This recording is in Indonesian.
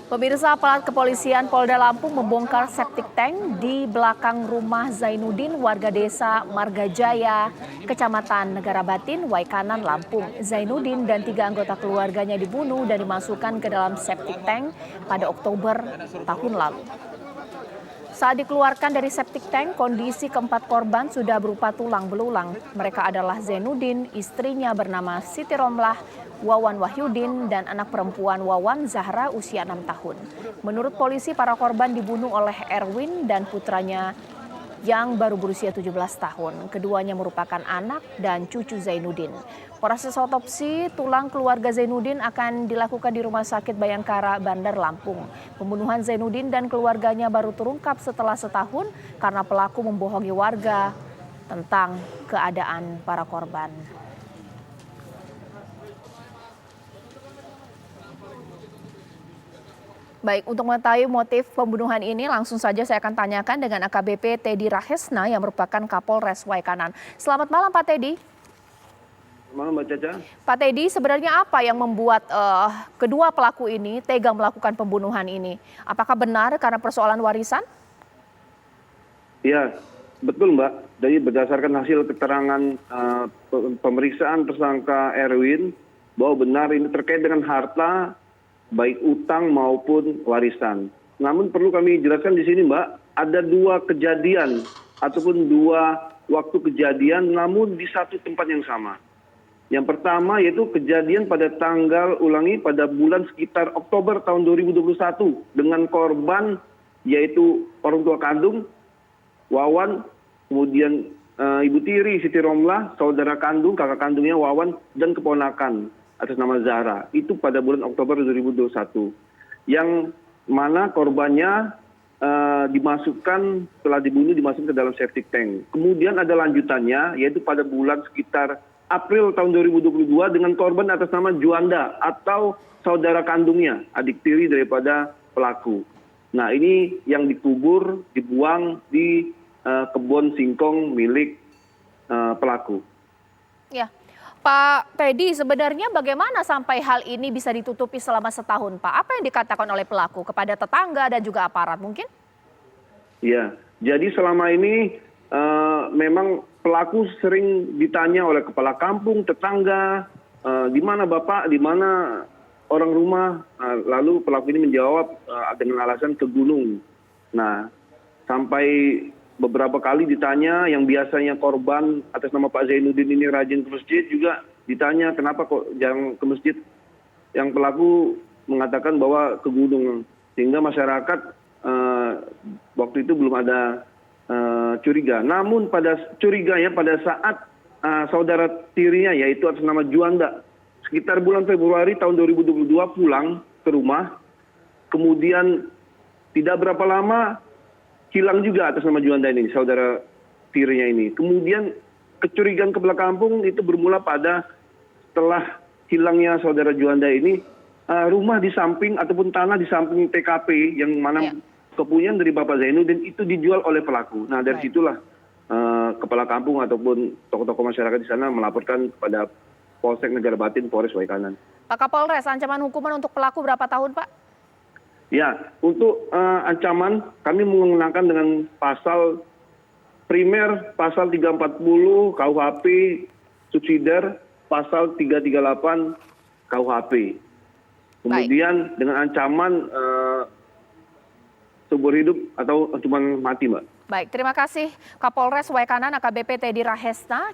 Pemirsa, aparat kepolisian Polda Lampung membongkar septic tank di belakang rumah Zainuddin, warga desa Margajaya, Kecamatan Negara Batin, Waikanan, Lampung. Zainuddin dan 3 anggota keluarganya dibunuh dan dimasukkan ke dalam septic tank pada Oktober tahun lalu. Saat dikeluarkan dari septic tank, kondisi keempat korban sudah berupa tulang belulang. Mereka adalah Zainuddin, istrinya bernama Siti Romlah, Wawan Wahyudin, dan anak perempuan Wawan Zahra usia 6 tahun. Menurut polisi, para korban dibunuh oleh Erwin dan putranya yang baru berusia 17 tahun. Keduanya merupakan anak dan cucu Zainuddin. Proses otopsi tulang keluarga Zainuddin akan dilakukan di Rumah Sakit Bayangkara, Bandar Lampung. Pembunuhan Zainuddin dan keluarganya baru terungkap setelah setahun karena pelaku membohongi warga tentang keadaan para korban. Baik, untuk mengetahui motif pembunuhan ini langsung saja saya akan tanyakan dengan AKBP Teddy Rahesna yang merupakan Kapolres Waikanan. Selamat malam Pak Teddy. Malam Mbak Caca. Pak Teddy, sebenarnya apa yang membuat kedua pelaku ini tega melakukan pembunuhan ini? Apakah benar karena persoalan warisan? Ya, betul Mbak. Dari berdasarkan hasil keterangan pemeriksaan tersangka Erwin, bahwa benar ini terkait dengan harta, baik utang maupun warisan. Namun perlu kami jelaskan di sini Mbak, ada 2 kejadian ataupun 2 waktu kejadian namun di satu tempat yang sama. Yang pertama yaitu kejadian pada pada bulan sekitar Oktober tahun 2021 dengan korban yaitu orang tua kandung, Wawan, kemudian Ibu Tiri, Siti Romlah, saudara kandung, kakak kandungnya Wawan, dan keponakan atas nama Zahra. Itu pada bulan Oktober 2021. Yang mana korbannya setelah dibunuh dimasukkan ke dalam septic tank. Kemudian ada lanjutannya yaitu pada bulan sekitar April tahun 2022 dengan korban atas nama Juanda atau saudara kandungnya, adik tiri daripada pelaku. Nah ini yang dikubur, dibuang di kebun singkong milik pelaku. Ya, Pak Teddy, sebenarnya bagaimana sampai hal ini bisa ditutupi selama setahun, Pak? Apa yang dikatakan oleh pelaku kepada tetangga dan juga aparat mungkin? Ya, jadi selama ini memang pelaku sering ditanya oleh kepala kampung, tetangga, di mana Bapak, di mana orang rumah, lalu pelaku ini menjawab dengan alasan ke gunung. Nah, sampai beberapa kali ditanya yang biasanya korban atas nama Pak Zainuddin ini rajin ke masjid juga ditanya kenapa kok jarang ke masjid. Yang pelaku mengatakan bahwa ke gunung, sehingga masyarakat waktu itu belum ada curiga. Namun curiganya pada saat saudara tirinya yaitu atas nama Juanda sekitar bulan Februari tahun 2022 pulang ke rumah, kemudian tidak berapa lama hilang juga atas nama Juanda ini, saudara tirinya ini. Kemudian kecurigaan kepala kampung itu bermula pada setelah hilangnya saudara Juanda ini, rumah di samping ataupun tanah di samping TKP yang mana kepunyaan dari Bapak Zainuddin itu dijual oleh pelaku. Nah dari situlah kepala kampung ataupun tokoh-tokoh masyarakat di sana melaporkan kepada Polsek Negara Batin, Polres Waikanan. Pak Kapolres, ancaman hukuman untuk pelaku berapa tahun, Pak? Ya, untuk ancaman kami mengenakan dengan pasal primer, pasal 340 KUHP, subsidiar pasal 338 KUHP. Kemudian dengan ancaman seumur hidup atau ancaman mati, Mbak. Baik, terima kasih Kapolres Waikanan AKBP Teddy Rahesna.